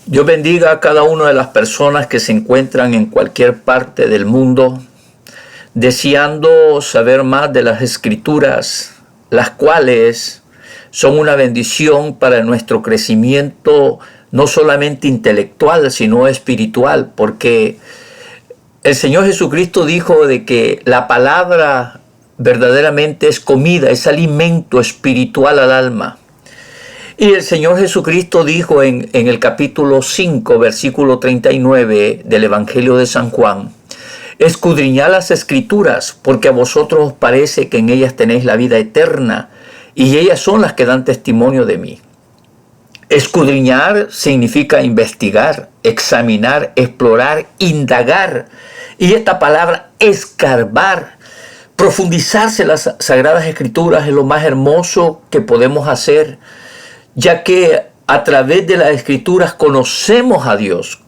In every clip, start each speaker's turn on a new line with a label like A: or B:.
A: Dios bendiga a cada una de las personas que se encuentran en cualquier parte del mundo, deseando saber más de las Escrituras, las cuales son una bendición para nuestro crecimiento, no solamente intelectual, sino espiritual, porque el Señor Jesucristo dijo de que la palabra verdaderamente es comida, es alimento espiritual al alma. Y el Señor Jesucristo dijo en el capítulo 5, versículo 39 del Evangelio de San Juan: escudriñad las Escrituras, porque a vosotros os parece que en ellas tenéis la vida eterna, y ellas son las que dan testimonio de mí. Escudriñar significa investigar, examinar, explorar, indagar. Y esta palabra escarbar, profundizarse en las Sagradas Escrituras es lo más hermoso que podemos hacer, ya que a través de las Escrituras conocemos a Dios.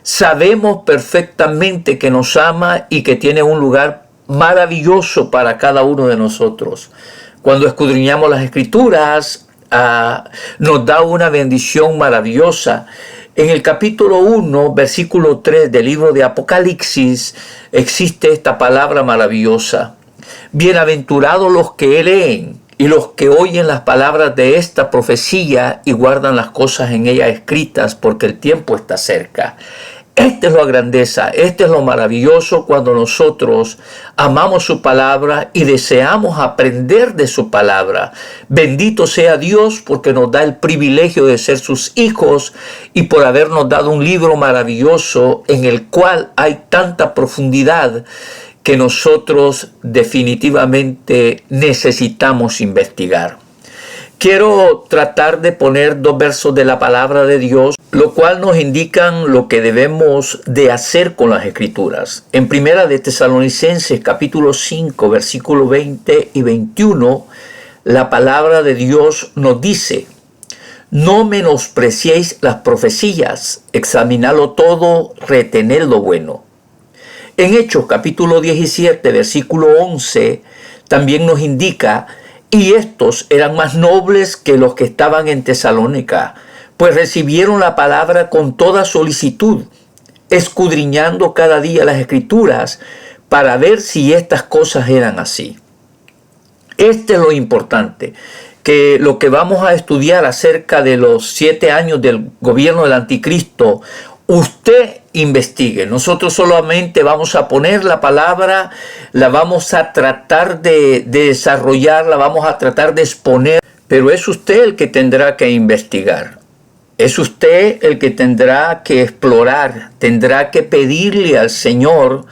A: Sabemos perfectamente que nos ama y que tiene un lugar maravilloso para cada uno de nosotros. Cuando escudriñamos las Escrituras, nos da una bendición maravillosa. En el capítulo 1, versículo 3 del libro de Apocalipsis, existe esta palabra maravillosa: bienaventurados los que leen y los que oyen las palabras de esta profecía y guardan las cosas en ella escritas, porque el tiempo está cerca. Esta es la grandeza, este es lo maravilloso cuando nosotros amamos su palabra y deseamos aprender de su palabra. Bendito sea Dios porque nos da el privilegio de ser sus hijos y por habernos dado un libro maravilloso en el cual hay tanta profundidad que nosotros definitivamente necesitamos investigar. Quiero tratar de poner dos versos de la palabra de Dios, lo cual nos indican lo que debemos de hacer con las Escrituras. En Primera de Tesalonicenses, capítulo 5, versículo 20 y 21, la palabra de Dios nos dice: no menospreciéis las profecías, examinadlo todo, retened lo bueno. En Hechos, capítulo 17, versículo 11, también nos indica: y estos eran más nobles que los que estaban en Tesalónica, pues recibieron la palabra con toda solicitud, escudriñando cada día las Escrituras para ver si estas cosas eran así. Este es lo importante, que lo que vamos a estudiar acerca de los 7 años del gobierno del anticristo, usted investigue. Nosotros solamente vamos a poner la palabra, la vamos a tratar de desarrollar, la vamos a tratar de exponer, pero es usted el que tendrá que investigar. Es usted el que tendrá que explorar, tendrá que pedirle al Señor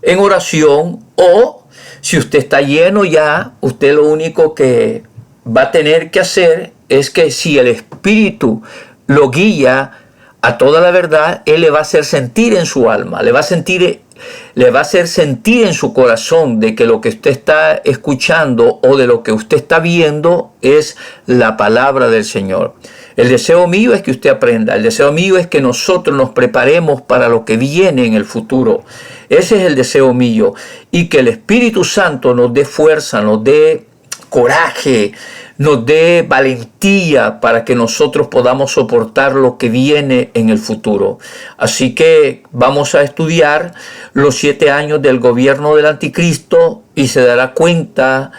A: en oración, o si usted está lleno ya, usted lo único que va a tener que hacer es que si el Espíritu lo guía a toda la verdad, Él le va a hacer sentir en su alma, le va a hacer sentir en su corazón de que lo que usted está escuchando o de lo que usted está viendo es la palabra del Señor. El deseo mío es que usted aprenda, el deseo mío es que nosotros nos preparemos para lo que viene en el futuro. Ese es el deseo mío, y que el Espíritu Santo nos dé fuerza, nos dé coraje, nos dé valentía para que nosotros podamos soportar lo que viene en el futuro. Así que vamos a estudiar los 7 años del gobierno del anticristo y se dará cuenta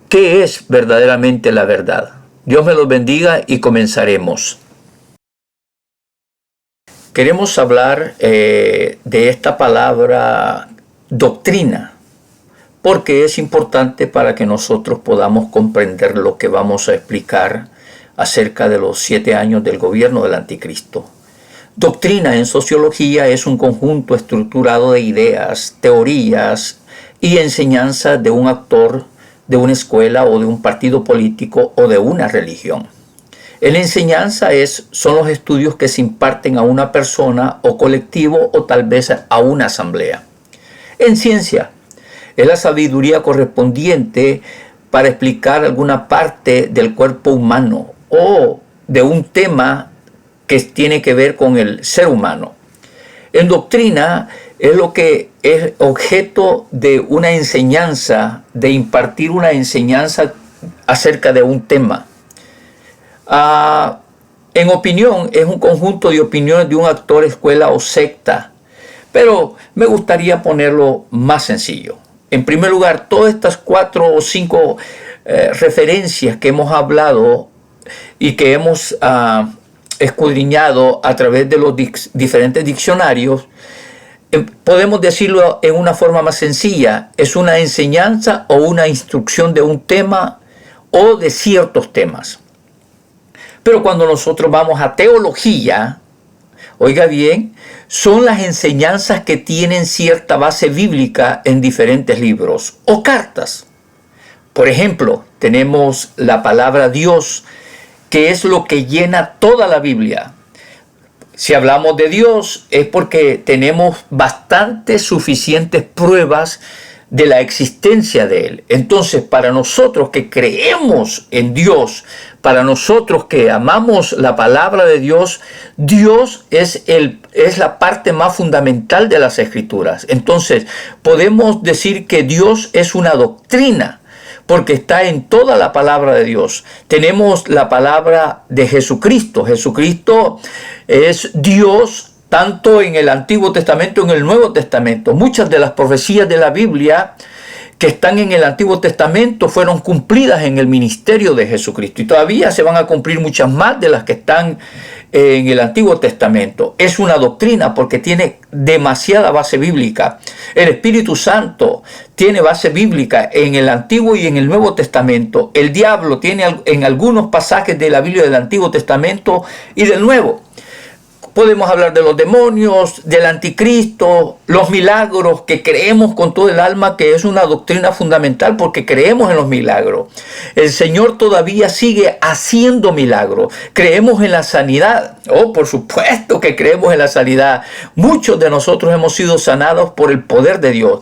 A: qué es verdaderamente la verdad. Dios me los bendiga y comenzaremos. Queremos hablar de esta palabra doctrina, porque es importante para que nosotros podamos comprender lo que vamos a explicar acerca de los 7 años del gobierno del anticristo. Doctrina en sociología es un conjunto estructurado de ideas, teorías y enseñanzas de un actor, de una escuela o de un partido político o de una religión. La enseñanza son los estudios que se imparten a una persona o colectivo o tal vez a una asamblea. En ciencia, es la sabiduría correspondiente para explicar alguna parte del cuerpo humano o de un tema que tiene que ver con el ser humano. En doctrina es lo que es objeto de una enseñanza, de impartir una enseñanza acerca de un tema. En opinión, es un conjunto de opiniones de un actor, escuela o secta. Pero me gustaría ponerlo más sencillo. En primer lugar, todas estas 4 o 5 referencias que hemos hablado y que hemos escudriñado a través de los diferentes diccionarios, podemos decirlo en una forma más sencilla: es una enseñanza o una instrucción de un tema o de ciertos temas. Pero cuando nosotros vamos a teología, oiga bien, son las enseñanzas que tienen cierta base bíblica en diferentes libros o cartas. Por ejemplo, tenemos la palabra Dios, que es lo que llena toda la Biblia. Si hablamos de Dios es porque tenemos bastantes suficientes pruebas de la existencia de Él. Entonces, para nosotros que creemos en Dios, para nosotros que amamos la palabra de Dios, Dios es la parte más fundamental de las Escrituras. Entonces, podemos decir que Dios es una doctrina, porque está en toda la palabra de Dios. Tenemos la palabra de Jesucristo. Jesucristo es Dios tanto en el Antiguo Testamento como en el Nuevo Testamento. Muchas de las profecías de la Biblia que están en el Antiguo Testamento fueron cumplidas en el ministerio de Jesucristo. Y todavía se van a cumplir muchas más de las que están en el Antiguo Testamento. Es una doctrina porque tiene demasiada base bíblica. El Espíritu Santo tiene base bíblica en el Antiguo y en el Nuevo Testamento. El diablo tiene en algunos pasajes de la Biblia del Antiguo Testamento y del Nuevo. Podemos hablar de los demonios, del anticristo, los milagros, que creemos con todo el alma que es una doctrina fundamental porque creemos en los milagros. El Señor todavía sigue haciendo milagros. Creemos en la sanidad. Oh, por supuesto que creemos en la sanidad. Muchos de nosotros hemos sido sanados por el poder de Dios.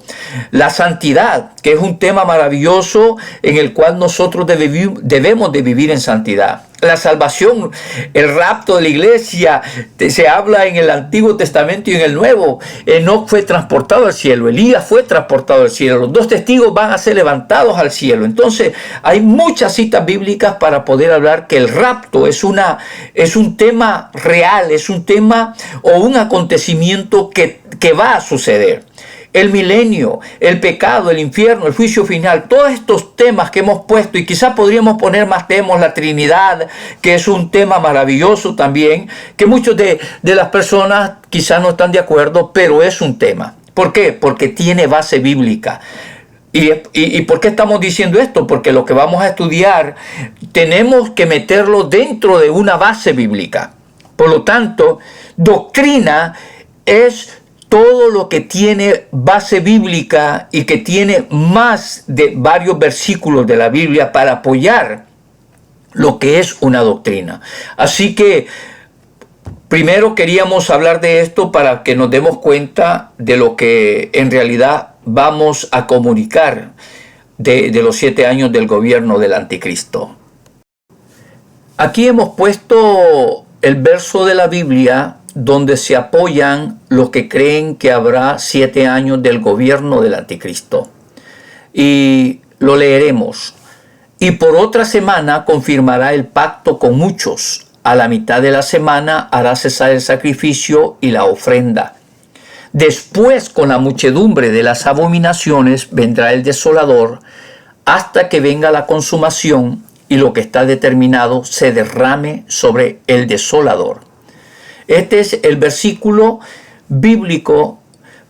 A: La santidad, que es un tema maravilloso en el cual nosotros debemos de vivir en santidad. La salvación, el rapto de la iglesia, se habla en el Antiguo Testamento y en el Nuevo. Enoc fue transportado al cielo, Elías fue transportado al cielo, los 2 testigos van a ser levantados al cielo. Entonces hay muchas citas bíblicas para poder hablar que el rapto es un tema real, es un tema o un acontecimiento que va a suceder. El milenio, el pecado, el infierno, el juicio final, todos estos temas que hemos puesto, y quizás podríamos poner más temas, la Trinidad, que es un tema maravilloso también, que muchos de las personas quizás no están de acuerdo, pero es un tema. ¿Por qué? Porque tiene base bíblica. ¿Y por qué estamos diciendo esto? Porque lo que vamos a estudiar tenemos que meterlo dentro de una base bíblica. Por lo tanto, doctrina es todo lo que tiene base bíblica y que tiene más de varios versículos de la Biblia para apoyar lo que es una doctrina. Así que primero queríamos hablar de esto para que nos demos cuenta de lo que en realidad vamos a comunicar de los 7 años del gobierno del anticristo. Aquí hemos puesto el verso de la Biblia donde se apoyan los que creen que habrá 7 años del gobierno del anticristo. Y lo leeremos. Y por otra semana confirmará el pacto con muchos. A la mitad de la semana hará cesar el sacrificio y la ofrenda. Después, con la muchedumbre de las abominaciones, vendrá el desolador, hasta que venga la consumación y lo que está determinado se derrame sobre el desolador. Este es el versículo bíblico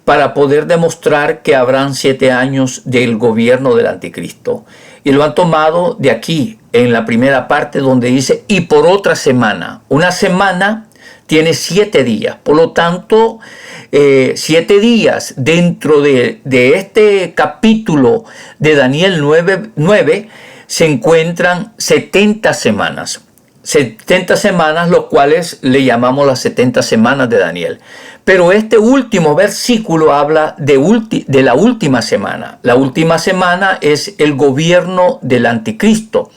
A: para poder demostrar que habrán 7 años del gobierno del anticristo. Y lo han tomado de aquí, en la primera parte donde dice, y por otra semana. Una semana tiene 7 días. Por lo tanto, 7 días dentro de este capítulo de Daniel 9 se encuentran 70 semanas. 70 semanas, los cuales le llamamos las 70 semanas de Daniel. Pero este último versículo habla de la última semana. La última semana es el gobierno del anticristo,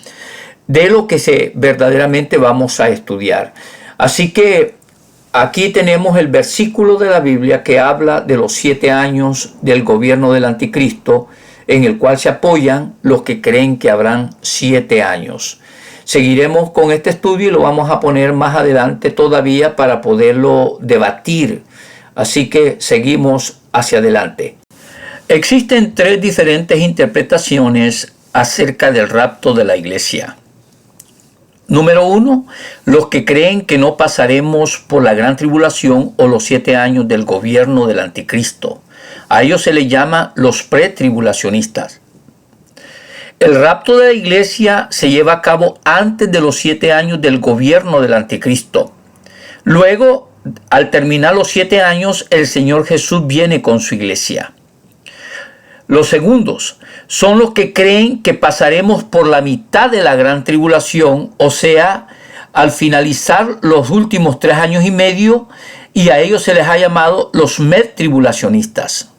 A: de lo que verdaderamente vamos a estudiar. Así que aquí tenemos el versículo de la Biblia que habla de los 7 años del gobierno del anticristo, en el cual se apoyan los que creen que habrán 7 años. Seguiremos con este estudio y lo vamos a poner más adelante todavía para poderlo debatir. Así que seguimos hacia adelante. Existen 3 diferentes interpretaciones acerca del rapto de la iglesia. Número 1, los que creen que no pasaremos por la gran tribulación o los 7 años del gobierno del anticristo. A ellos se les llama los pretribulacionistas. El rapto de la iglesia se lleva a cabo antes de los 7 años del gobierno del anticristo. Luego, al terminar los 7 años, el Señor Jesús viene con su iglesia. Los segundos son los que creen que pasaremos por la mitad de la gran tribulación, o sea, al finalizar los últimos 3 años y medio, y a ellos se les ha llamado los medtribulacionistas.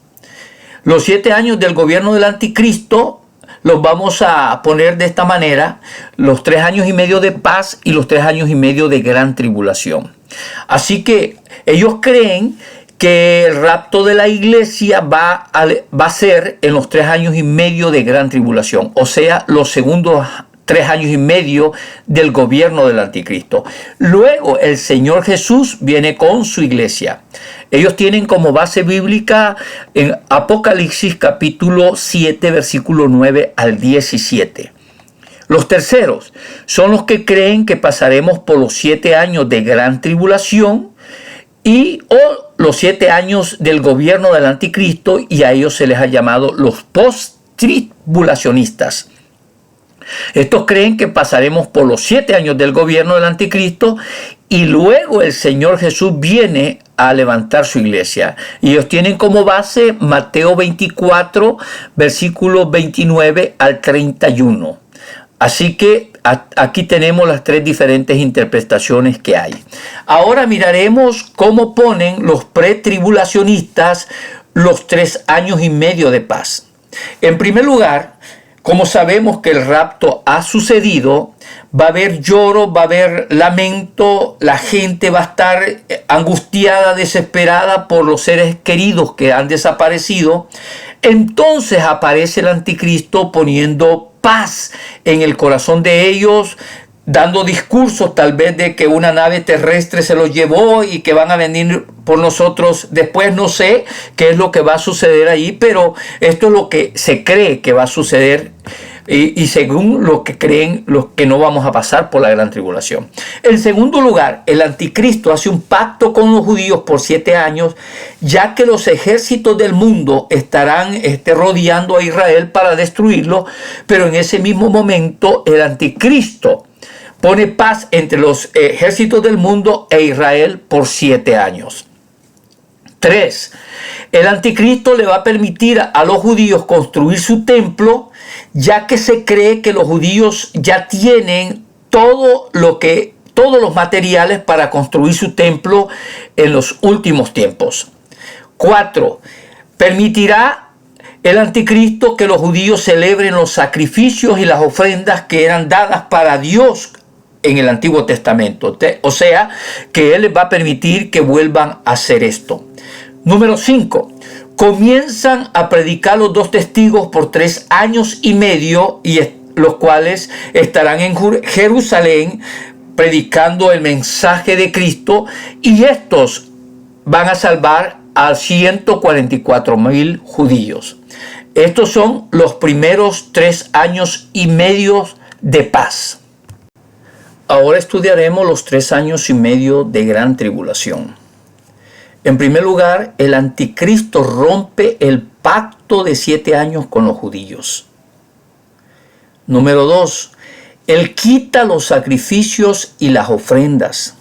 A: Los 7 años del gobierno del anticristo los vamos a poner de esta manera: los 3 años y medio de paz y los 3 años y medio de gran tribulación. Así que ellos creen que el rapto de la iglesia va a ser en los 3 años y medio de gran tribulación, o sea, los segundos 3 años y medio del gobierno del anticristo. Luego el Señor Jesús viene con su iglesia. Ellos tienen como base bíblica en Apocalipsis capítulo 7, versículo 9 al 17. Los terceros son los que creen que pasaremos por los 7 años de gran tribulación o los 7 años del gobierno del anticristo, y a ellos se les ha llamado los post-tribulacionistas. Estos creen que pasaremos por los 7 años del gobierno del anticristo y luego el Señor Jesús viene a levantar su iglesia. Y ellos tienen como base Mateo 24, versículos 29 al 31. Así que aquí tenemos las 3 diferentes interpretaciones que hay. Ahora miraremos cómo ponen los pretribulacionistas los 3 años y medio de paz. En primer lugar, como sabemos que el rapto ha sucedido, va a haber lloro, va a haber lamento, la gente va a estar angustiada, desesperada por los seres queridos que han desaparecido. Entonces aparece el anticristo poniendo paz en el corazón de ellos, dando discursos tal vez de que una nave terrestre se los llevó y que van a venir por nosotros después. No sé qué es lo que va a suceder ahí, pero esto es lo que se cree que va a suceder y según lo que creen los que no vamos a pasar por la gran tribulación. En segundo lugar, el anticristo hace un pacto con los judíos por 7 años, ya que los ejércitos del mundo estarán rodeando a Israel para destruirlo, pero en ese mismo momento el anticristo pone paz entre los ejércitos del mundo e Israel por 7 años. 3. El anticristo le va a permitir a los judíos construir su templo, ya que se cree que los judíos ya tienen todos los materiales para construir su templo en los últimos tiempos. 4. Permitirá el anticristo que los judíos celebren los sacrificios y las ofrendas que eran dadas para Dios en el Antiguo Testamento. O sea, que Él les va a permitir que vuelvan a hacer esto. Número 5. Comienzan a predicar los 2 testigos por 3 años y medio, y los cuales estarán en Jerusalén predicando el mensaje de Cristo, y estos van a salvar a 144,000 judíos. Estos son los primeros 3 años y medio de paz. Ahora estudiaremos los 3 años y medio de gran tribulación. En primer lugar, el anticristo rompe el pacto de 7 años con los judíos. Número 2, él quita los sacrificios y las ofrendas.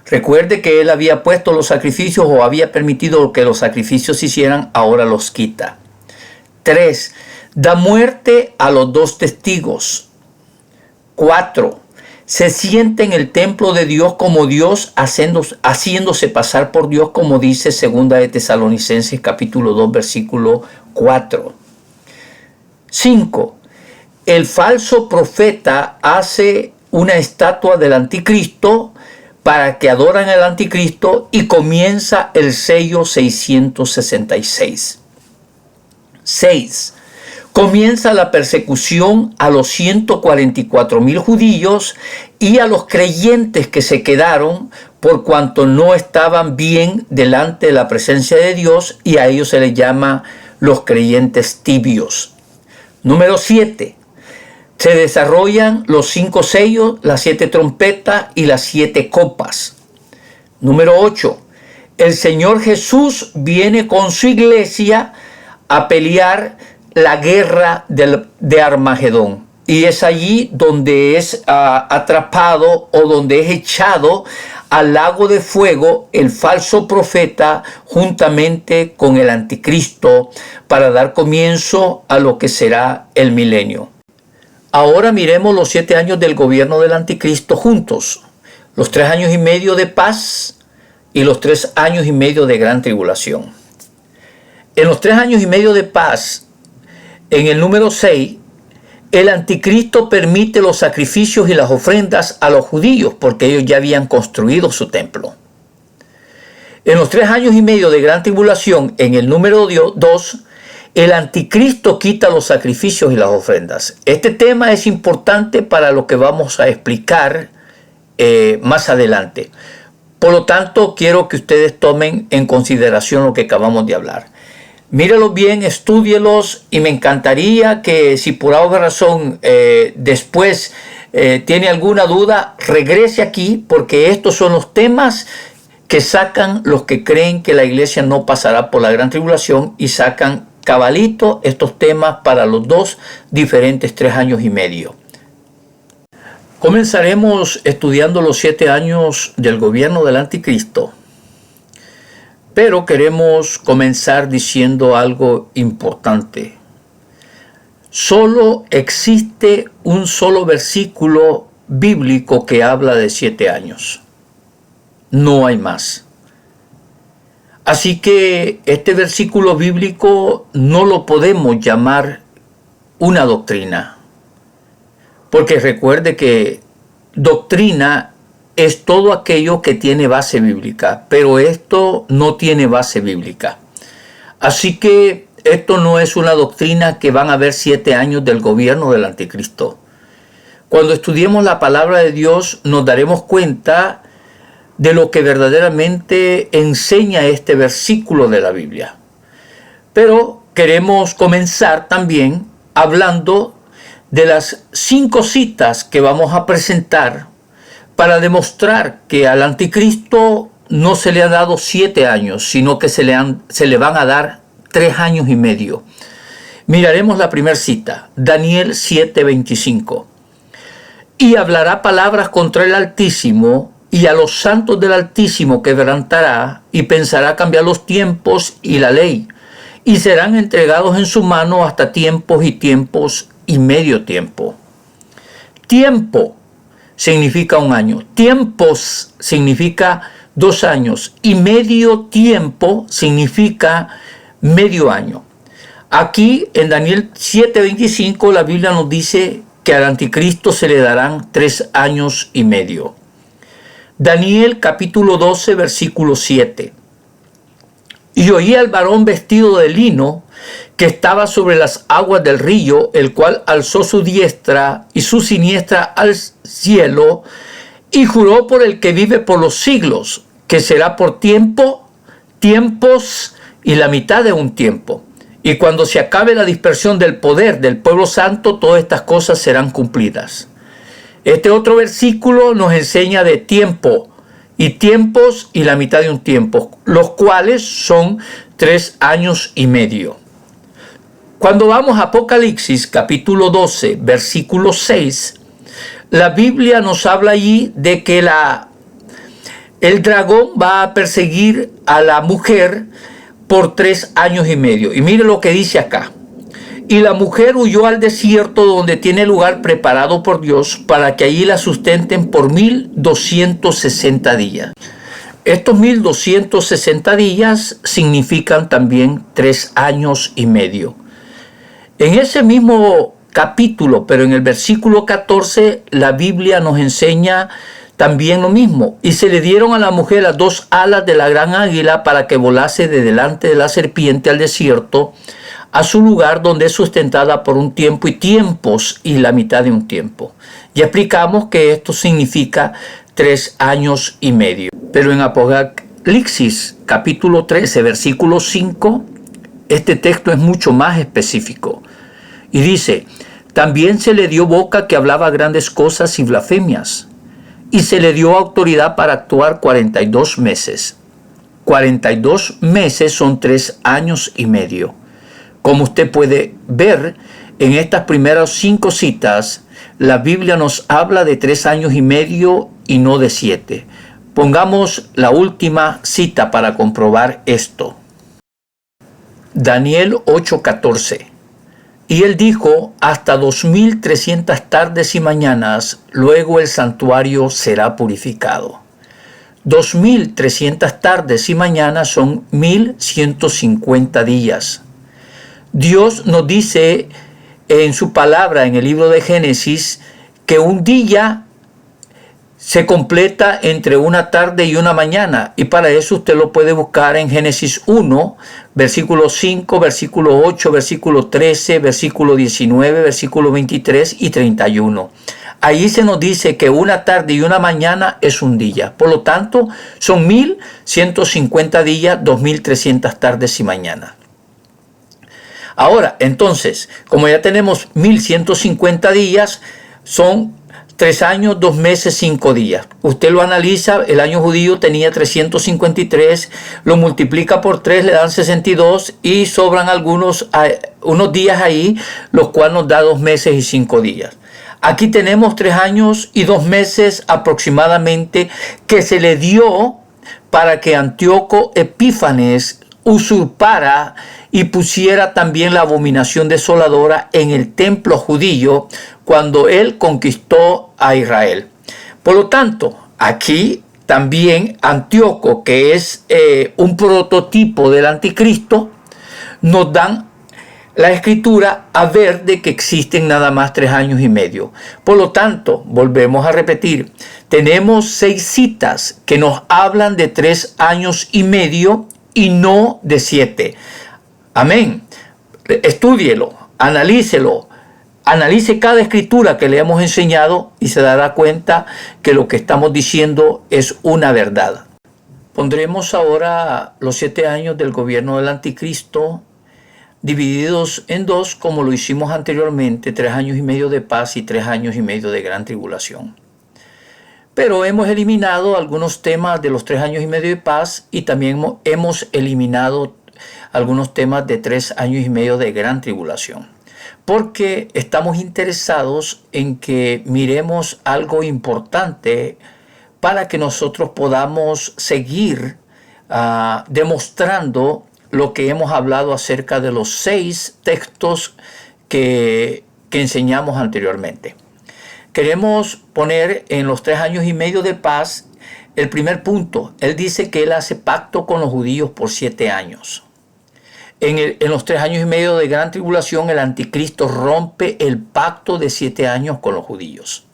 A: Recuerde que él había puesto los sacrificios o había permitido que los sacrificios se hicieran, ahora los quita. 3, da muerte a los 2 testigos. 4, se siente en el templo de Dios como Dios, haciéndose pasar por Dios, como dice 2 de Tesalonicenses capítulo 2 versículo 4. 5. El falso profeta hace una estatua del anticristo para que adoren al anticristo, y comienza el sello 666. 6. Comienza la persecución a los 144,000 judíos y a los creyentes que se quedaron por cuanto no estaban bien delante de la presencia de Dios, y a ellos se les llama los creyentes tibios. Número 7. Se desarrollan los 5 sellos, las 7 trompetas y las 7 copas. Número 8. El Señor Jesús viene con su iglesia a pelear la guerra de Armagedón. Y es allí donde es atrapado o donde es echado al lago de fuego el falso profeta juntamente con el anticristo para dar comienzo a lo que será el milenio. Ahora miremos los 7 años del gobierno del anticristo juntos. Los 3 años y medio de paz y los 3 años y medio de gran tribulación. En los 3 años y medio de paz, en el número 6, el anticristo permite los sacrificios y las ofrendas a los judíos porque ellos ya habían construido su templo. En los 3 años y medio de gran tribulación, en el número 2, el anticristo quita los sacrificios y las ofrendas. Este tema es importante para lo que vamos a explicar más adelante. Por lo tanto, quiero que ustedes tomen en consideración lo que acabamos de hablar. Mírelos bien, estúdielos, y me encantaría que si por alguna razón después tiene alguna duda, regrese aquí, porque estos son los temas que sacan los que creen que la iglesia no pasará por la gran tribulación, y sacan cabalito estos temas para los 2 diferentes 3 años y medio. Comenzaremos estudiando los 7 años del gobierno del anticristo. Pero queremos comenzar diciendo algo importante. Solo existe un solo versículo bíblico que habla de 7 años. No hay más. Así que este versículo bíblico no lo podemos llamar una doctrina. Porque recuerde que doctrina es todo aquello que tiene base bíblica, pero esto no tiene base bíblica. Así que esto no es una doctrina que van a haber 7 años del gobierno del anticristo. Cuando estudiemos la palabra de Dios nos daremos cuenta de lo que verdaderamente enseña este versículo de la Biblia. Pero queremos comenzar también hablando de las 5 citas que vamos a presentar para demostrar que al anticristo no se le ha dado 7 años, sino que se le van a dar 3 años y medio. Miraremos la primera cita, Daniel 7:25. Y hablará palabras contra el Altísimo, y a los santos del Altísimo quebrantará, y pensará cambiar los tiempos y la ley, y serán entregados en su mano hasta tiempos y medio tiempo. Tiempo significa 1 año, tiempos significa 2 años, y medio tiempo significa medio año. Aquí en Daniel 7:25 la Biblia nos dice que al anticristo se le darán 3 años y medio. Daniel capítulo 12 versículo 7. Y oí al varón vestido de lino que estaba sobre las aguas del río, el cual alzó su diestra y su siniestra al cielo, y juró por el que vive por los siglos, que será por tiempos y la mitad de un tiempo. Y cuando se acabe la dispersión del poder del pueblo santo, todas estas cosas serán cumplidas. Este otro versículo nos enseña de tiempo y tiempos y la mitad de un tiempo, los cuales son 3 años y medio. Cuando vamos a Apocalipsis capítulo 12, versículo 6, la Biblia nos habla allí de que el dragón va a perseguir a la mujer por 3 años y medio. Y mire lo que dice acá. Y la mujer huyó al desierto donde tiene lugar preparado por Dios para que allí la sustenten por 1260 días. Estos 1260 días significan también 3 años y medio. En ese mismo capítulo, pero en el versículo 14, la Biblia nos enseña también lo mismo. Y se le dieron a la mujer las 2 alas de la gran águila para que volase de delante de la serpiente al desierto, a su lugar donde es sustentada por un tiempo y tiempos y la mitad de un tiempo. Ya explicamos que esto significa 3 años y medio. Pero en Apocalipsis capítulo 13, versículo 5, este texto es mucho más específico. Y dice, también se le dio boca que hablaba grandes cosas y blasfemias. Y se le dio autoridad para actuar 42 meses. 42 meses son 3 años y medio. Como usted puede ver, en estas primeras 5 citas, la Biblia nos habla de 3 años y medio y no de 7. Pongamos la última cita para comprobar esto. Daniel 8:14. Y él dijo, hasta 2300 tardes y mañanas, luego el santuario será purificado. 2300 tardes y mañanas son 1150 días. Dios nos dice en su palabra en el libro de Génesis que un día se completa entre una tarde y una mañana, y para eso usted lo puede buscar en Génesis 1, versículo 5, versículo 8, versículo 13, versículo 19, versículo 23 y 31. Ahí se nos dice que una tarde y una mañana es un día. Por lo tanto, son 1150 días, 2300 tardes y mañanas. Ahora, entonces, como ya tenemos 1150 días, son 3 años, 2 meses, 5 días. Usted lo analiza, el año judío tenía 353, lo multiplica por 3, le dan 62 y sobran unos días ahí, los cuales nos da 2 meses y 5 días. Aquí tenemos 3 años y 2 meses aproximadamente que se le dio para que Antíoco Epífanes usurpara y pusiera también la abominación desoladora en el templo judío cuando él conquistó a Israel. Por lo tanto, aquí también Antíoco, que es un prototipo del anticristo, nos dan la escritura a ver de que existen nada más 3 años y medio. Por lo tanto, volvemos a repetir, tenemos 6 citas que nos hablan de 3 años y medio y no de 7. Amén. Estúdielo, analícelo, analice cada escritura que le hemos enseñado y se dará cuenta que lo que estamos diciendo es una verdad. Pondremos ahora los 7 años del gobierno del anticristo divididos en 2, como lo hicimos anteriormente, 3 años y medio de paz y 3 años y medio de gran tribulación. Pero hemos eliminado algunos temas de los 3 años y medio de paz y también hemos eliminado algunos temas de 3 años y medio de gran tribulación. Porque estamos interesados en que miremos algo importante para que nosotros podamos seguir demostrando lo que hemos hablado acerca de los 6 textos que enseñamos anteriormente. Queremos poner en los 3 años y medio de paz el primer punto. Él dice que él hace pacto con los judíos por 7 años. En los 3 años y medio de gran tribulación, el anticristo rompe el pacto de 7 años con los judíos.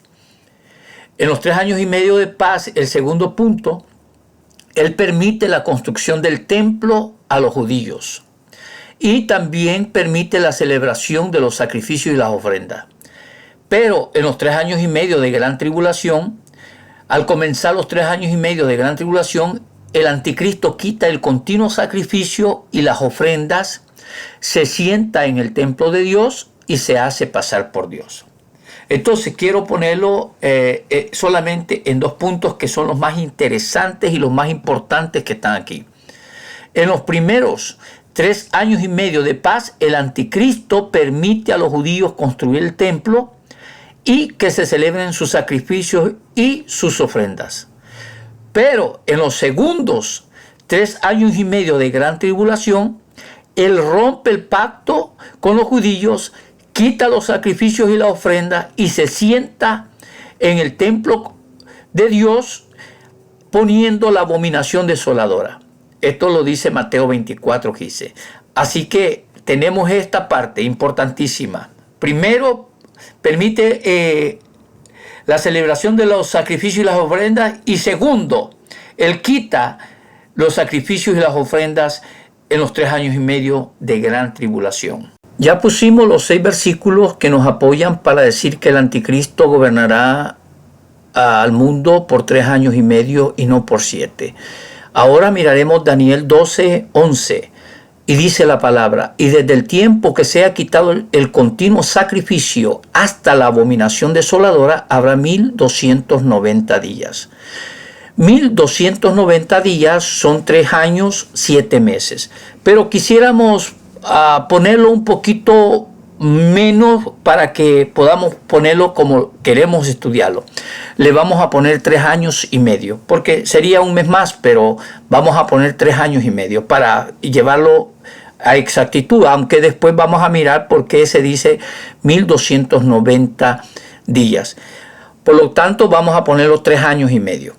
A: En los 3 años y medio de paz, el segundo punto, él permite la construcción del templo a los judíos. Y también permite la celebración de los sacrificios y las ofrendas. Pero en los 3 años y medio de gran tribulación, al comenzar los 3 años y medio de gran tribulación, el anticristo quita el continuo sacrificio y las ofrendas, se sienta en el templo de Dios y se hace pasar por Dios. Entonces quiero ponerlo solamente en 2 puntos que son los más interesantes y los más importantes que están aquí. En los primeros 3 años y medio de paz, el anticristo permite a los judíos construir el templo y que se celebren sus sacrificios y sus ofrendas. Pero en los segundos 3 años y medio de gran tribulación, él rompe el pacto con los judíos, quita los sacrificios y las ofrendas y se sienta en el templo de Dios poniendo la abominación desoladora. Esto lo dice Mateo 24:15. Así que tenemos esta parte importantísima. Primero, permite la celebración de los sacrificios y las ofrendas. Y segundo, él quita los sacrificios y las ofrendas en los 3 años y medio de gran tribulación. Ya pusimos los 6 versículos que nos apoyan para decir que el anticristo gobernará al mundo por 3 años y medio y no por 7. Ahora miraremos Daniel 12:11 y dice la palabra: y desde el tiempo que sea quitado el continuo sacrificio hasta la abominación desoladora habrá 1290 días. 1290 días son 3 años, 7 meses. Pero quisiéramos ponerlo un poquito menos para que podamos ponerlo como queremos estudiarlo. Le vamos a poner 3 años y medio, porque sería un mes más, pero vamos a poner 3 años y medio para llevarlo a exactitud, aunque después vamos a mirar por qué se dice 1290 días. Por lo tanto, vamos a ponerlo 3 años y medio.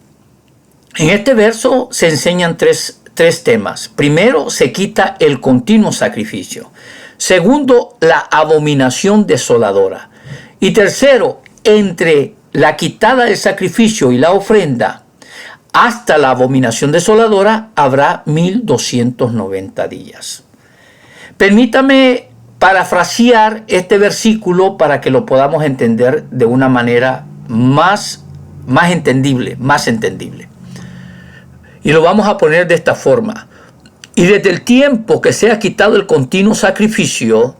A: En este verso se enseñan tres temas. Primero, se quita el continuo sacrificio. Segundo, la abominación desoladora. Y tercero, entre la quitada del sacrificio y la ofrenda hasta la abominación desoladora habrá 1290 días. Permítame parafrasear este versículo para que lo podamos entender de una manera más entendible. Y lo vamos a poner de esta forma: y desde el tiempo que sea quitado el continuo sacrificio,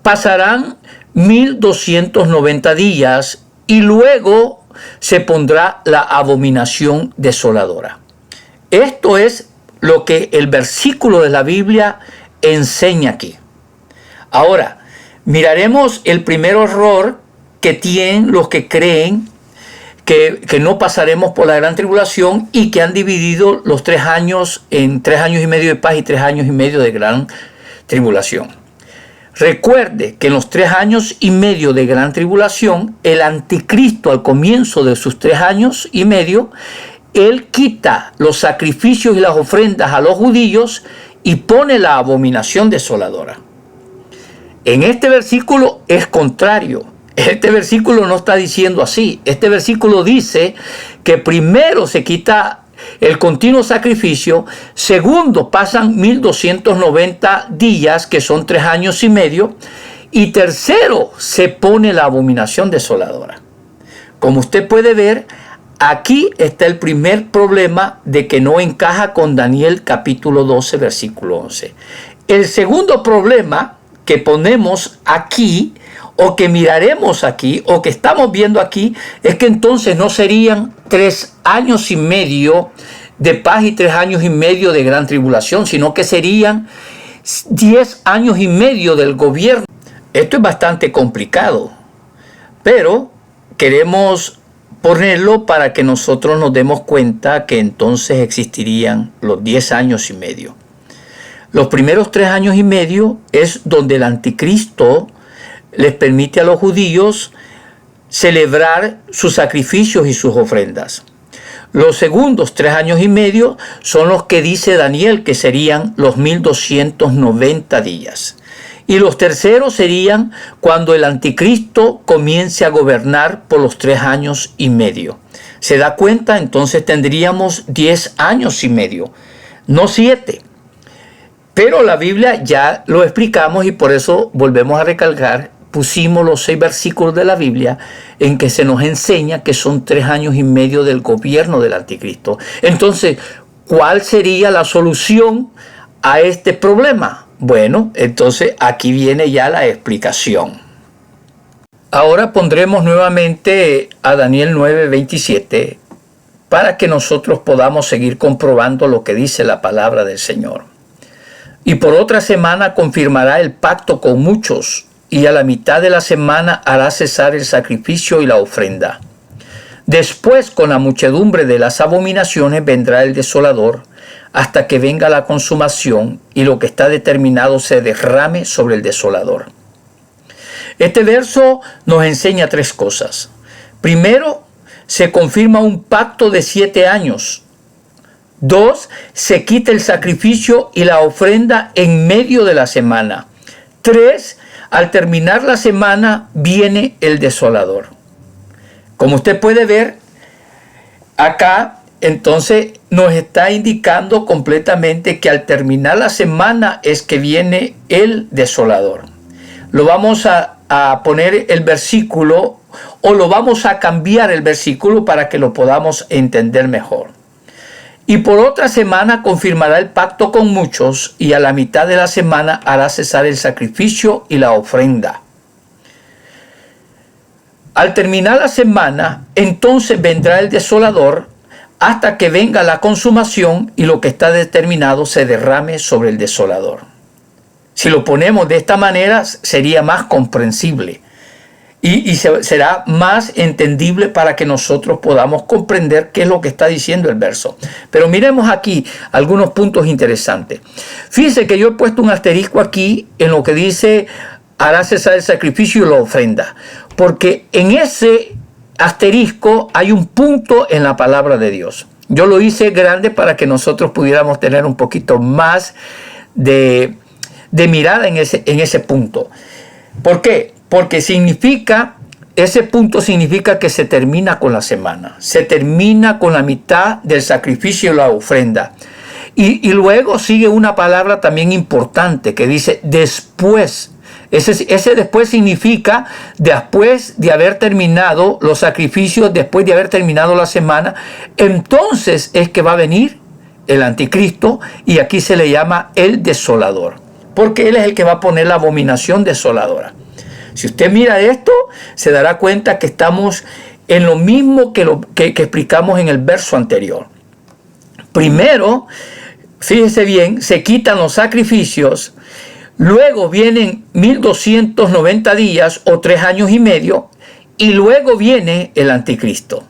A: pasarán 1290 días y luego se pondrá la abominación desoladora. Esto es lo que el versículo de la Biblia enseña aquí. Ahora, miraremos el primer error que tienen los que creen que no pasaremos por la gran tribulación y que han dividido los 3 años en 3 años y medio de paz y 3 años y medio de gran tribulación. Recuerde que en los 3 años y medio de gran tribulación, el anticristo al comienzo de sus 3 años y medio, él quita los sacrificios y las ofrendas a los judíos y pone la abominación desoladora. En este versículo es contrario. Este versículo no está diciendo así. Este versículo dice que primero se quita el continuo sacrificio, segundo pasan 1290 días, que son 3 años y medio, y tercero se pone la abominación desoladora. Como usted puede ver, aquí está el primer problema de que no encaja con Daniel capítulo 12, versículo 11. El segundo problema que ponemos aquí, o que miraremos aquí, o que estamos viendo aquí, es que entonces no serían 3 años y medio de paz y 3 años y medio de gran tribulación, sino que serían 10 años y medio del gobierno. Esto es bastante complicado, pero queremos ponerlo para que nosotros nos demos cuenta que entonces existirían los 10 años y medio. Los primeros 3 años y medio es donde el anticristo les permite a los judíos celebrar sus sacrificios y sus ofrendas. Los segundos 3 años y medio son los que dice Daniel, que serían los 1290 días. Y los terceros serían cuando el anticristo comience a gobernar por los 3 años y medio. ¿Se da cuenta? Entonces tendríamos 10 años y medio, no 7. Pero la Biblia ya lo explicamos y por eso volvemos a recalcar. Pusimos los 6 versículos de la Biblia en que se nos enseña que son 3 años y medio del gobierno del anticristo. Entonces, ¿cuál sería la solución a este problema? Bueno, entonces aquí viene ya la explicación. Ahora pondremos nuevamente a Daniel 9:27 para que nosotros podamos seguir comprobando lo que dice la palabra del Señor. Y por otra semana confirmará el pacto con muchos, y a la mitad de la semana hará cesar el sacrificio y la ofrenda. Después, con la muchedumbre de las abominaciones, vendrá el desolador, hasta que venga la consumación y lo que está determinado se derrame sobre el desolador. Este verso nos enseña 3 cosas. Primero, se confirma un pacto de 7 años. 2, se quita el sacrificio y la ofrenda en medio de la semana. 3, al terminar la semana viene el desolador. Como usted puede ver, acá entonces nos está indicando completamente que al terminar la semana es que viene el desolador. Lo vamos a poner el versículo, o lo vamos a cambiar el versículo para que lo podamos entender mejor. Y por otra semana confirmará el pacto con muchos, y a la mitad de la semana hará cesar el sacrificio y la ofrenda. Al terminar la semana, entonces vendrá el desolador, hasta que venga la consumación y lo que está determinado se derrame sobre el desolador. Si lo ponemos de esta manera, sería más comprensible y será más entendible para que nosotros podamos comprender qué es lo que está diciendo el verso. Pero miremos aquí algunos puntos interesantes. Fíjense que yo he puesto un asterisco aquí en lo que dice hará cesar el sacrificio y la ofrenda, porque en ese asterisco hay un punto en la palabra de Dios. Yo lo hice grande para que nosotros pudiéramos tener un poquito más de mirada en ese punto. ¿Por qué? Porque ese punto significa que se termina con la semana, se termina con la mitad del sacrificio y la ofrenda. Y luego sigue una palabra también importante que dice después. Ese después significa después de haber terminado los sacrificios, después de haber terminado la semana, entonces es que va a venir el anticristo, y aquí se le llama el desolador, porque él es el que va a poner la abominación desoladora. Si usted mira esto, se dará cuenta que estamos en lo mismo que explicamos en el verso anterior. Primero, fíjese bien, se quitan los sacrificios. Luego vienen 1290 días o 3 años y medio, y luego viene el anticristo.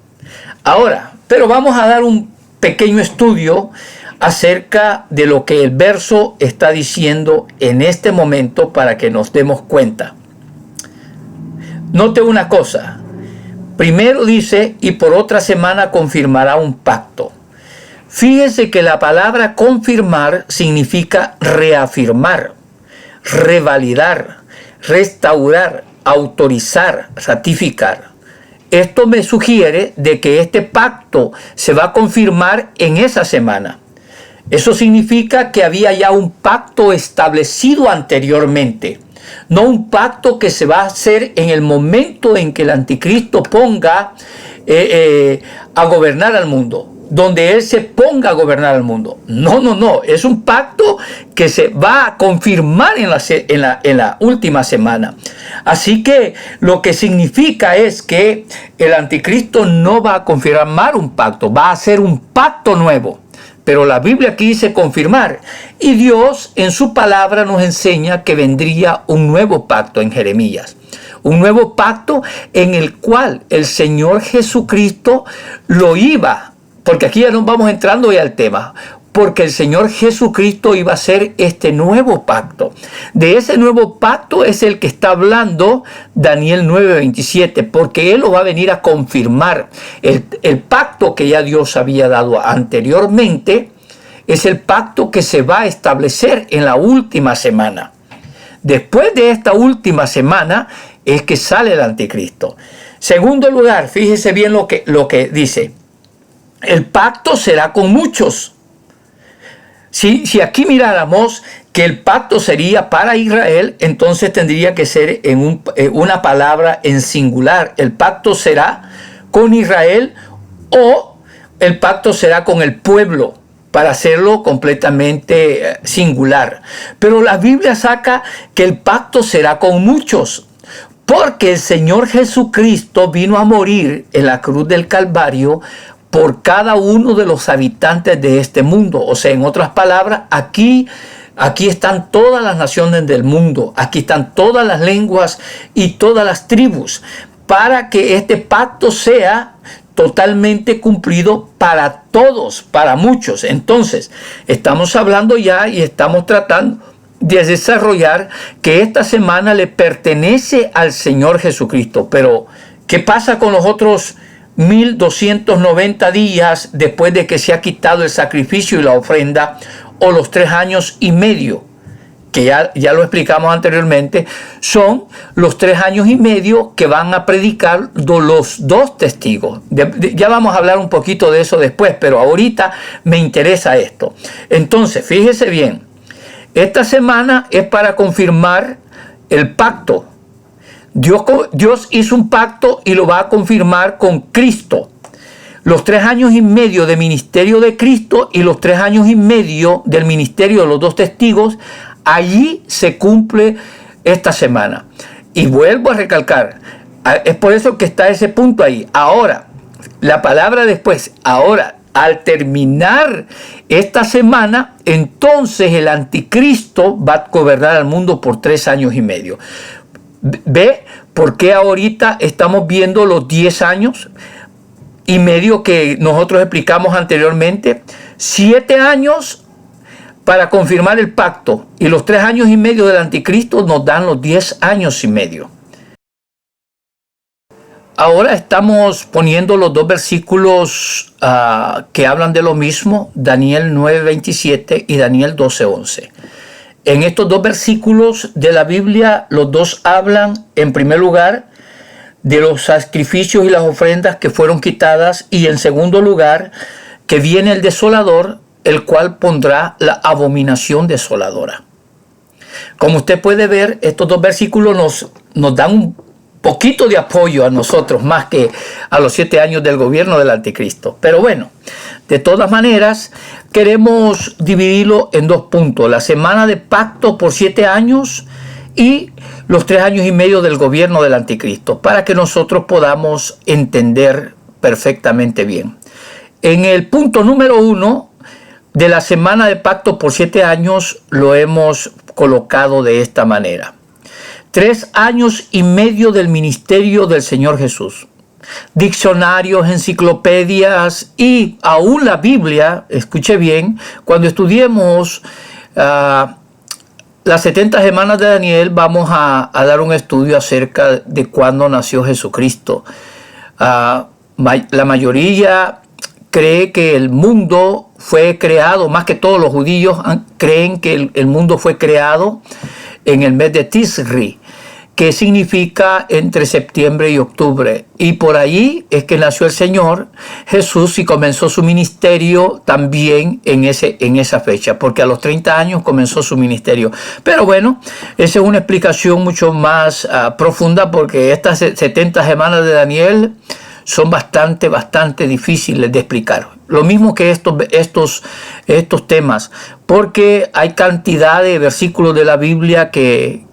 A: Ahora, pero vamos a dar un pequeño estudio acerca de lo que el verso está diciendo en este momento para que nos demos cuenta. Note una cosa. Primero dice, y por otra semana confirmará un pacto. Fíjese que la palabra confirmar significa reafirmar, revalidar, restaurar, autorizar, ratificar. Esto me sugiere de que este pacto se va a confirmar en esa semana. Eso significa que había ya un pacto establecido anteriormente, no un pacto que se va a hacer en el momento en que el anticristo ponga a gobernar al mundo, donde él se ponga a gobernar al mundo. No, es un pacto que se va a confirmar en la última semana. Así que lo que significa es que el anticristo no va a confirmar un pacto, va a hacer un pacto nuevo. Pero la Biblia aquí dice confirmar, y Dios en su palabra nos enseña que vendría un nuevo pacto en Jeremías. Un nuevo pacto en el cual el Señor Jesucristo lo iba, porque aquí ya nos vamos entrando ya al tema, porque el Señor Jesucristo iba a hacer este nuevo pacto. De ese nuevo pacto es el que está hablando Daniel 9:27, porque Él lo va a venir a confirmar. El pacto que ya Dios había dado anteriormente es el pacto que se va a establecer en la última semana. Después de esta última semana es que sale el anticristo. Segundo lugar, fíjese bien lo que dice. El pacto será con muchos. Si aquí miráramos que el pacto sería para Israel, entonces tendría que ser en una palabra en singular. El pacto será con Israel, o el pacto será con el pueblo, para hacerlo completamente singular. Pero la Biblia saca que el pacto será con muchos, porque el Señor Jesucristo vino a morir en la cruz del Calvario por cada uno de los habitantes de este mundo. O sea, en otras palabras, aquí están todas las naciones del mundo, aquí están todas las lenguas y todas las tribus, para que este pacto sea totalmente cumplido para todos, para muchos. Entonces, estamos hablando ya y estamos tratando de desarrollar que esta semana le pertenece al Señor Jesucristo. Pero, ¿qué pasa con los otros 1290 días después de que se ha quitado el sacrificio y la ofrenda, o los 3 años y medio? que ya lo explicamos anteriormente, son los 3 años y medio que van a predicar los dos testigos. Ya vamos a hablar un poquito de eso después, pero ahorita me interesa esto. Entonces, fíjese bien, esta semana es para confirmar el pacto. Dios hizo un pacto y lo va a confirmar con Cristo. Los 3 años y medio de ministerio de Cristo y los 3 años y medio del ministerio de los dos testigos, allí se cumple esta semana. Y vuelvo a recalcar, es por eso que está ese punto ahí. Ahora, la palabra después, ahora, al terminar esta semana, entonces el anticristo va a gobernar al mundo por 3 años y medio. ¿Ve por qué ahorita estamos viendo los 10 años y medio que nosotros explicamos anteriormente? 7 años para confirmar el pacto y los 3 años y medio del anticristo nos dan los 10 años y medio. Ahora estamos poniendo los dos versículos que hablan de lo mismo, Daniel 9:27 y Daniel 12:11. En estos dos versículos de la Biblia, los dos hablan, en primer lugar, de los sacrificios y las ofrendas que fueron quitadas, y en segundo lugar, que viene el desolador, el cual pondrá la abominación desoladora. Como usted puede ver, estos dos versículos nos dan un poquito de apoyo a nosotros, más que a los 7 años del gobierno del anticristo. Pero bueno, de todas maneras, queremos dividirlo en 2 puntos. La semana de pacto por 7 años y los 3 años y medio del gobierno del anticristo, para que nosotros podamos entender perfectamente bien. En el punto número 1 de la semana de pacto por 7 años lo hemos colocado de esta manera. 3 años y medio del ministerio del Señor Jesús. Diccionarios, enciclopedias y aún la Biblia, escuche bien, cuando estudiemos las 70 semanas de Daniel, vamos a dar un estudio acerca de cuándo nació Jesucristo. La mayoría cree que el mundo fue creado, más que todos los judíos creen que el mundo fue creado en el mes de Tisri, que significa entre septiembre y octubre. Y por allí es que nació el Señor Jesús y comenzó su ministerio también en esa fecha, porque a los 30 años comenzó su ministerio. Pero bueno, esa es una explicación mucho más profunda, porque estas 70 semanas de Daniel son bastante difíciles de explicar. Lo mismo que estos temas, porque hay cantidad de versículos de la Biblia que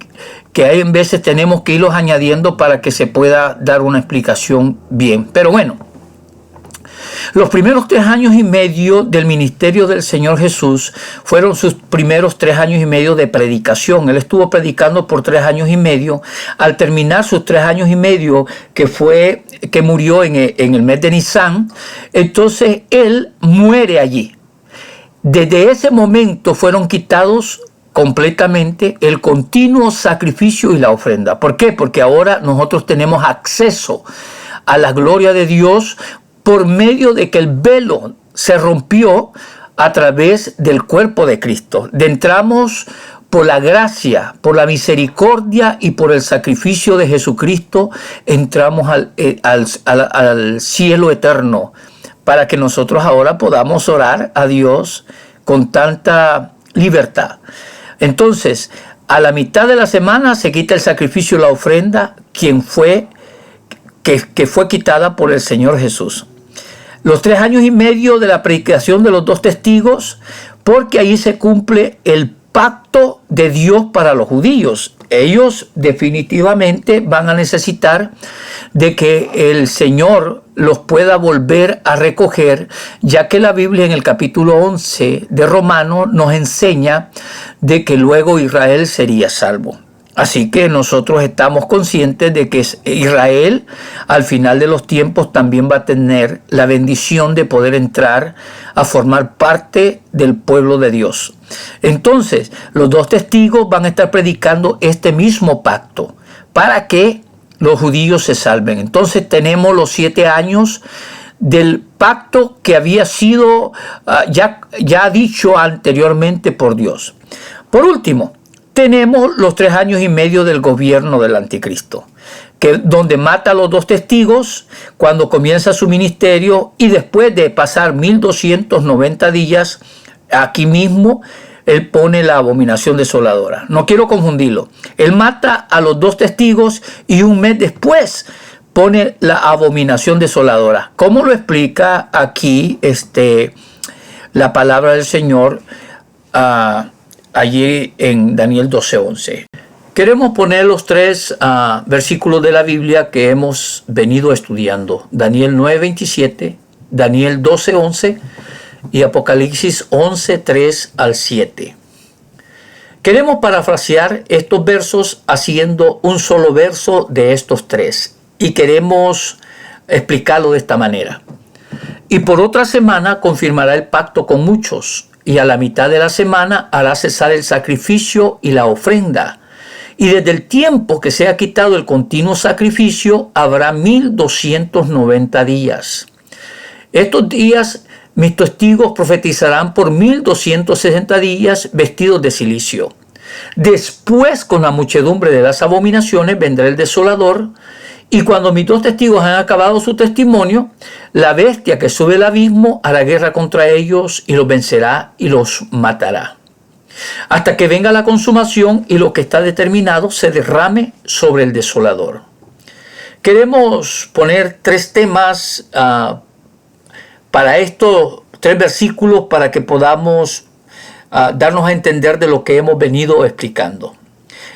A: hay en veces tenemos que irlos añadiendo para que se pueda dar una explicación bien. Pero bueno, los primeros 3 años y medio del ministerio del Señor Jesús fueron sus primeros 3 años y medio de predicación. Él estuvo predicando por 3 años y medio. Al terminar sus 3 años y medio, que murió en el mes de Nisan, entonces él muere allí. Desde ese momento fueron quitados completamente el continuo sacrificio y la ofrenda. ¿Por qué? Porque ahora nosotros tenemos acceso a la gloria de Dios por medio de que el velo se rompió a través del cuerpo de Cristo. Entramos por la gracia, por la misericordia y por el sacrificio de Jesucristo, entramos al cielo eterno, para que nosotros ahora podamos orar a Dios con tanta libertad. Entonces, a la mitad de la semana se quita el sacrificio y la ofrenda, que fue quitada por el Señor Jesús. Los 3 años y medio de la predicación de los dos testigos, porque ahí se cumple el pacto de Dios para los judíos. Ellos definitivamente van a necesitar de que el Señor los pueda volver a recoger, ya que la Biblia en el capítulo 11 de Romanos nos enseña de que luego Israel sería salvo. Así que nosotros estamos conscientes de que Israel al final de los tiempos también va a tener la bendición de poder entrar a formar parte del pueblo de Dios. Entonces, los dos testigos van a estar predicando este mismo pacto para que los judíos se salven. Entonces tenemos los 7 años del pacto que había sido ya dicho anteriormente por Dios. Por último, tenemos los 3 años y medio del gobierno del anticristo, donde mata a los 2 testigos cuando comienza su ministerio, y después de pasar 1290 días, aquí mismo él pone la abominación desoladora. No quiero confundirlo. Él mata a los 2 testigos y un mes después pone la abominación desoladora. ¿Cómo lo explica aquí la palabra del Señor allí en Daniel 12:11? Queremos poner los 3 versículos de la Biblia que hemos venido estudiando. Daniel 9:27, Daniel 12:11 y Apocalipsis 11:3 al 7. Queremos parafrasear estos versos haciendo un solo verso de estos 3. Y queremos explicarlo de esta manera. Y por otra semana confirmará el pacto con muchos, y a la mitad de la semana hará cesar el sacrificio y la ofrenda. Y desde el tiempo que se ha quitado el continuo sacrificio, habrá 1290 días. Estos días mis testigos profetizarán por 1260 días vestidos de cilicio. Después, con la muchedumbre de las abominaciones, vendrá el desolador. Y cuando mis 2 testigos han acabado su testimonio, la bestia que sube al abismo hará guerra contra ellos y los vencerá y los matará, hasta que venga la consumación y lo que está determinado se derrame sobre el desolador. Queremos poner 3 temas para estos 3 versículos para que podamos darnos a entender de lo que hemos venido explicando.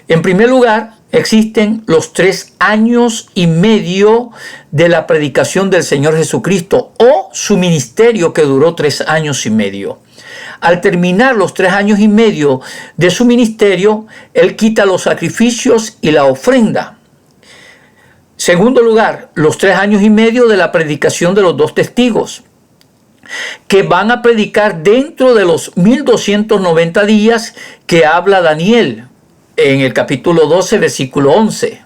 A: En primer lugar, existen los 3 años y medio de la predicación del Señor Jesucristo, o su ministerio, que duró 3 años y medio. Al terminar los 3 años y medio de su ministerio, Él quita los sacrificios y la ofrenda. Segundo lugar, los 3 años y medio de la predicación de los 2 testigos, que van a predicar dentro de los 1290 días que habla Daniel en el capítulo 12, versículo 11.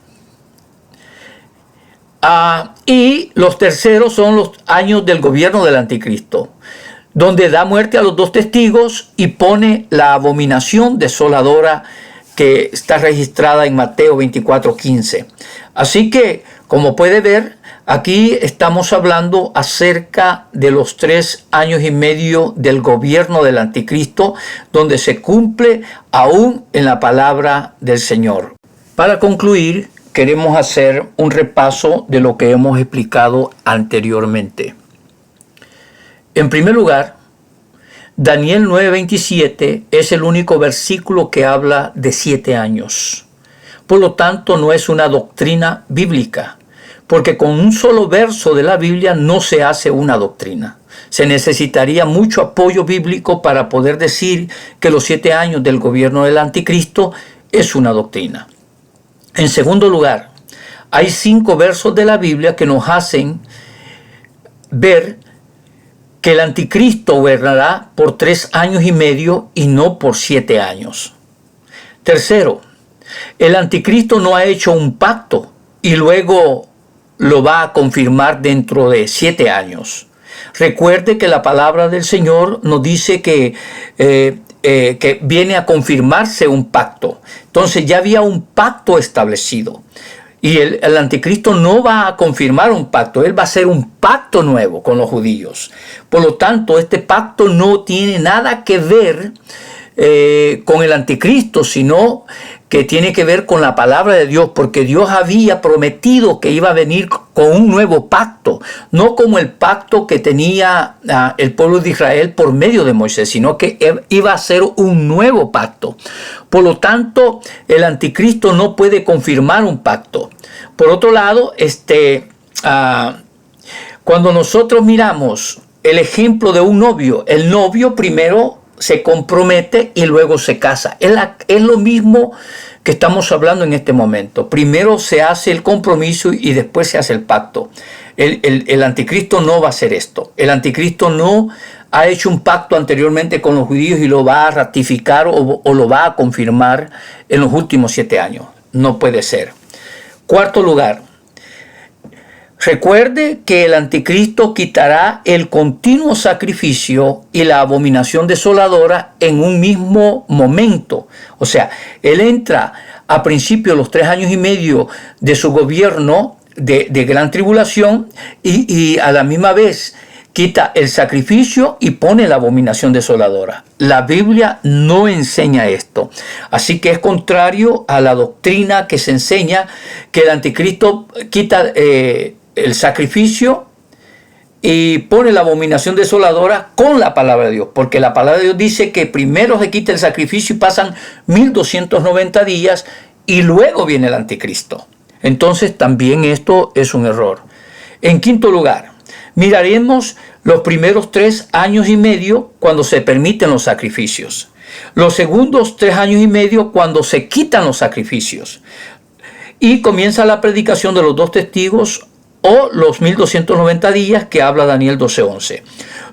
A: Y los terceros son los años del gobierno del anticristo, donde da muerte a los 2 testigos y pone la abominación desoladora que está registrada en Mateo 24:15. Así que, como puede ver, aquí estamos hablando acerca de los 3 años y medio del gobierno del anticristo, donde se cumple aún en la palabra del Señor. Para concluir, queremos hacer un repaso de lo que hemos explicado anteriormente. En primer lugar, Daniel 9:27 es el único versículo que habla de 7 años. Por lo tanto, no es una doctrina bíblica, porque con un solo verso de la Biblia no se hace una doctrina. Se necesitaría mucho apoyo bíblico para poder decir que los 7 años del gobierno del anticristo es una doctrina. En segundo lugar, hay 5 versos de la Biblia que nos hacen ver que el anticristo gobernará por 3 años y medio y no por 7 años. Tercero, el anticristo no ha hecho un pacto y luego lo va a confirmar dentro de 7 años. Recuerde que la palabra del Señor nos dice que viene a confirmarse un pacto. Entonces ya había un pacto establecido. Y el anticristo no va a confirmar un pacto, él va a hacer un pacto nuevo con los judíos. Por lo tanto, este pacto no tiene nada que ver con el anticristo, sino que tiene que ver con la palabra de Dios, porque Dios había prometido que iba a venir con un nuevo pacto, no como el pacto que tenía el pueblo de Israel por medio de Moisés, sino que iba a ser un nuevo pacto. Por lo tanto, el anticristo no puede confirmar un pacto. Por otro lado, cuando nosotros miramos el ejemplo de un novio, el novio primero se compromete y luego se casa. Es lo mismo que estamos hablando en este momento. Primero se hace el compromiso y después se hace el pacto. El anticristo no va a hacer esto. El anticristo no ha hecho un pacto anteriormente con los judíos y lo va a ratificar o lo va a confirmar en los últimos 7 años. No puede ser. Cuarto lugar, Recuerde que el anticristo quitará el continuo sacrificio y la abominación desoladora en un mismo momento. O sea, él entra a principio de los 3 años y medio de su gobierno de gran tribulación y a la misma vez quita el sacrificio y pone la abominación desoladora. La Biblia no enseña esto. Así que es contrario a la doctrina que se enseña que el anticristo quita el sacrificio y pone la abominación desoladora con la palabra de Dios. Porque la palabra de Dios dice que primero se quita el sacrificio y pasan 1290 días y luego viene el anticristo. Entonces también esto es un error. En quinto lugar, miraremos los primeros 3 años y medio cuando se permiten los sacrificios. Los segundos 3 años y medio cuando se quitan los sacrificios. Y comienza la predicación de los 2 testigos o los 1290 días que habla Daniel 12:11.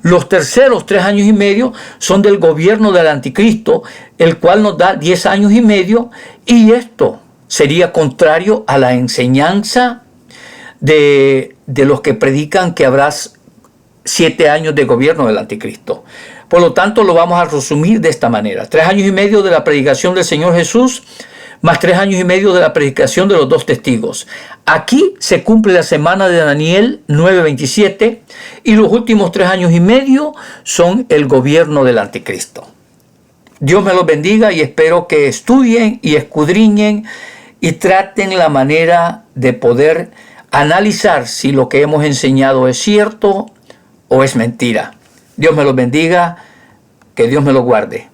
A: Los terceros 3 años y medio son del gobierno del anticristo, el cual nos da 10 años y medio, y esto sería contrario a la enseñanza de los que predican que habrá 7 años de gobierno del anticristo. Por lo tanto, lo vamos a resumir de esta manera: 3 años y medio de la predicación del Señor Jesús, más 3 años y medio de la predicación de los 2 testigos. Aquí se cumple la semana de Daniel 9:27 y los últimos 3 años y medio son el gobierno del anticristo. Dios me los bendiga y espero que estudien y escudriñen y traten la manera de poder analizar si lo que hemos enseñado es cierto o es mentira. Dios me los bendiga, que Dios me los guarde.